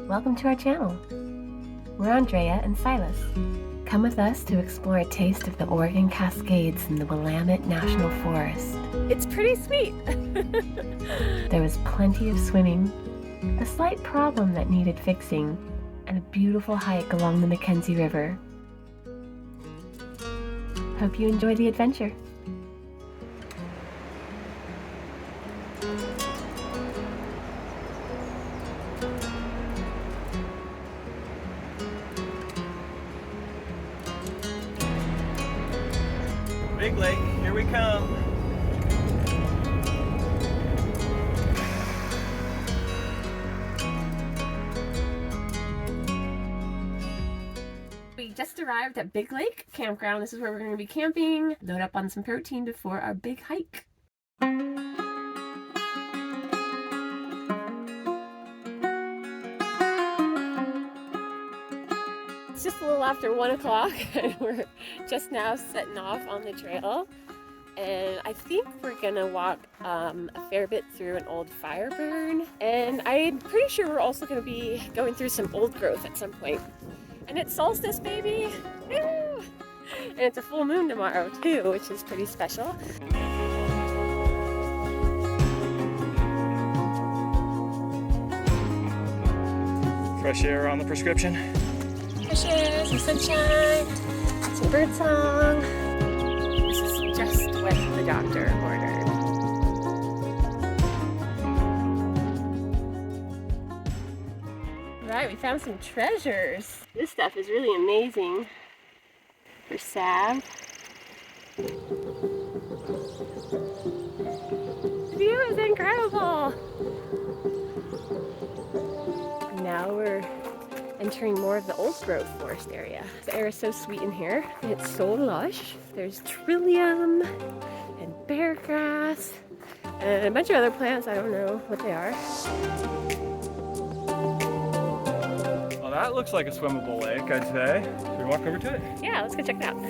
Welcome to our channel. We're Andréa and Silas. Come with us to explore a taste of the Oregon Cascades in the Willamette National Forest. It's pretty sweet. There was plenty of swimming, a slight problem that needed fixing, and a beautiful hike along the Mackenzie River. Hope you enjoy the adventure. Big Lake, here we come. We just arrived at Big Lake Campground. This is where we're going to be camping, load up on some protein before our big hike. It's just a little after 1 o'clock and we're just now setting off on the trail. And I think we're gonna walk a fair bit through an old fire burn. And I'm pretty sure we're also gonna be going through some old growth at some point. And it's solstice, baby! Woo! And it's a full moon tomorrow too, which is pretty special. Fresh air on the prescription. Fresh air, some sunshine, some bird song. This is just what the doctor ordered. Right, we found some treasures. This stuff is really amazing. For salve. The view is incredible. Now we're entering more of the old growth forest area. The air is so sweet in here, and it's so lush. There's trillium and bear grass and a bunch of other plants. I don't know what they are. Well, that looks like a swimmable lake, I'd say. Should we walk over to it? Yeah, let's go check it out.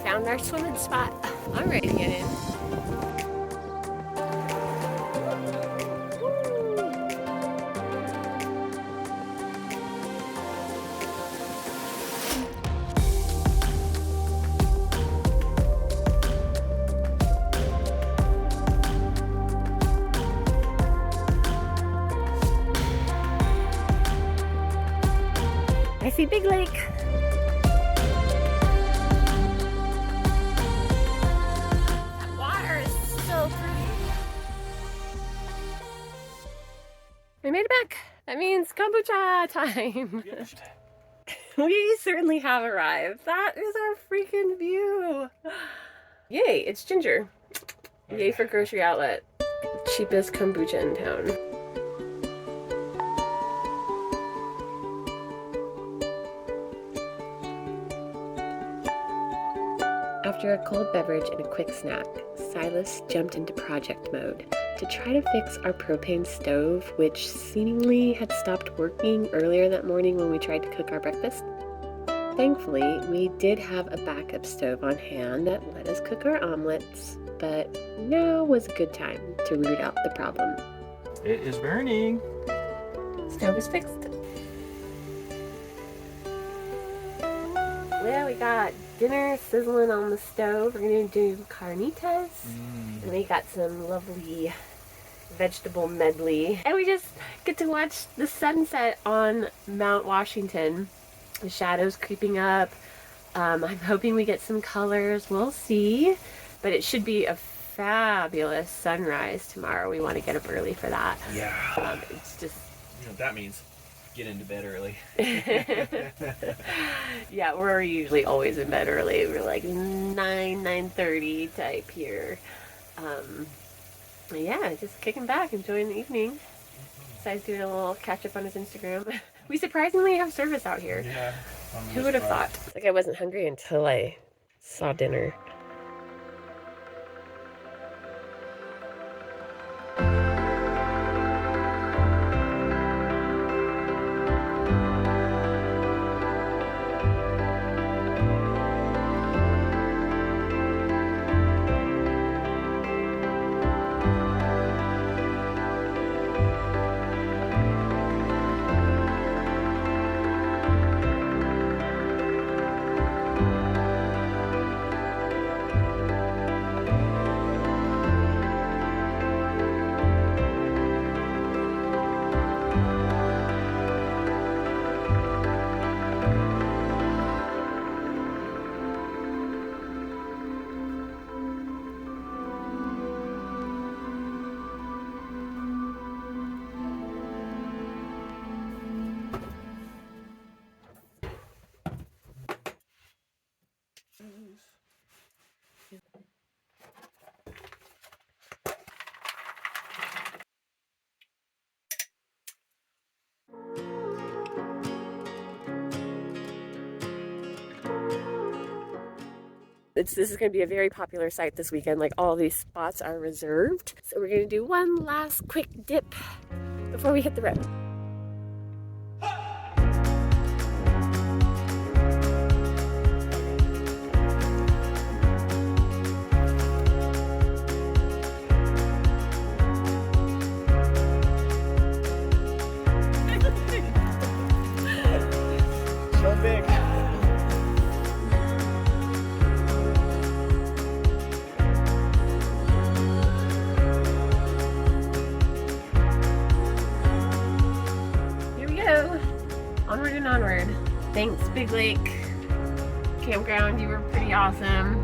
Found our swimming spot. I'm ready to get in. I see Big Lake. That water is so pretty. We made it back. That means kombucha time. We certainly have arrived. That is our freaking view. Yay, it's ginger. Yay for grocery outlet. Cheapest kombucha in town. After a cold beverage and a quick snack, Silas jumped into project mode to try to fix our propane stove, which seemingly had stopped working earlier that morning when we tried to cook our breakfast. Thankfully, we did have a backup stove on hand that let us cook our omelets, but now was a good time to root out the problem. It is burning. Stove is fixed. Yeah, we got dinner sizzling on the stove. We're gonna do carnitas. And we got some lovely vegetable medley. And we just get to watch the sunset on Mount Washington. The shadows creeping up. I'm hoping we get some colors. We'll see. But it should be a fabulous sunrise tomorrow. We want to get up early for that. Yeah. It's just... You know what that means? Get into bed early. Yeah, we're usually always in bed early. We're like 9:30 type here. Yeah, just kicking back, enjoying the evening. Besides doing a little catch up on his Instagram. We surprisingly have service out here. Yeah. Who would have thought? Like I wasn't hungry until I saw dinner. This is going to be a very popular site this weekend. Like, all these spots are reserved. So we're going to do one last quick dip before we hit the road. So big. Here we go. Onward and onward. Thanks, Big Lake Campground. You were pretty awesome.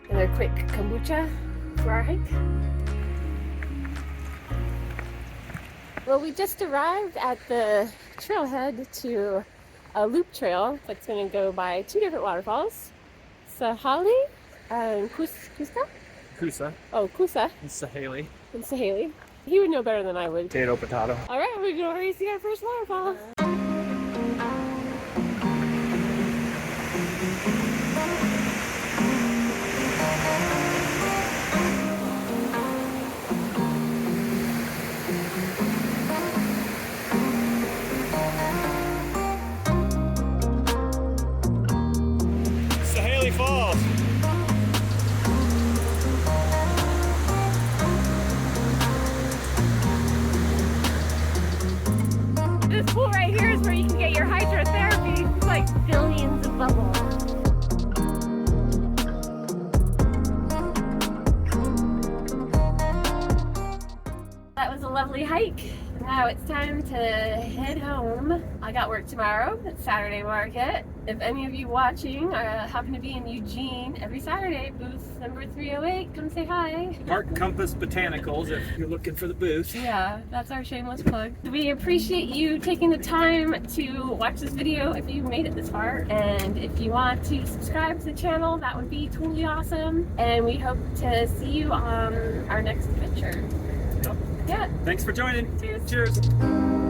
Another quick kombucha for our hike. Well, we just arrived at the trailhead to a loop trail that's going to go by two different waterfalls, Sahali and Kuska? Kusa. Oh, Kusa And Sahali. and Sahali. He would know better than I would. Potato, potato. All right, we're going to see our first waterfall. Sahali Falls. This pool right here is where you can get your hydrotherapy. It's like billions of bubbles. That was a lovely hike. Now it's time to head home. I got work tomorrow. It's Saturday market. If any of you watching happen to be in Eugene, every Saturday, booth number 308, come say hi. Mark Compass Botanicals if you're looking for the booth. Yeah, that's our shameless plug. We appreciate you taking the time to watch this video if you made it this far. And if you want to subscribe to the channel, that would be totally awesome. And we hope to see you on our next adventure. Yep. Yeah. Thanks for joining. Cheers. Cheers.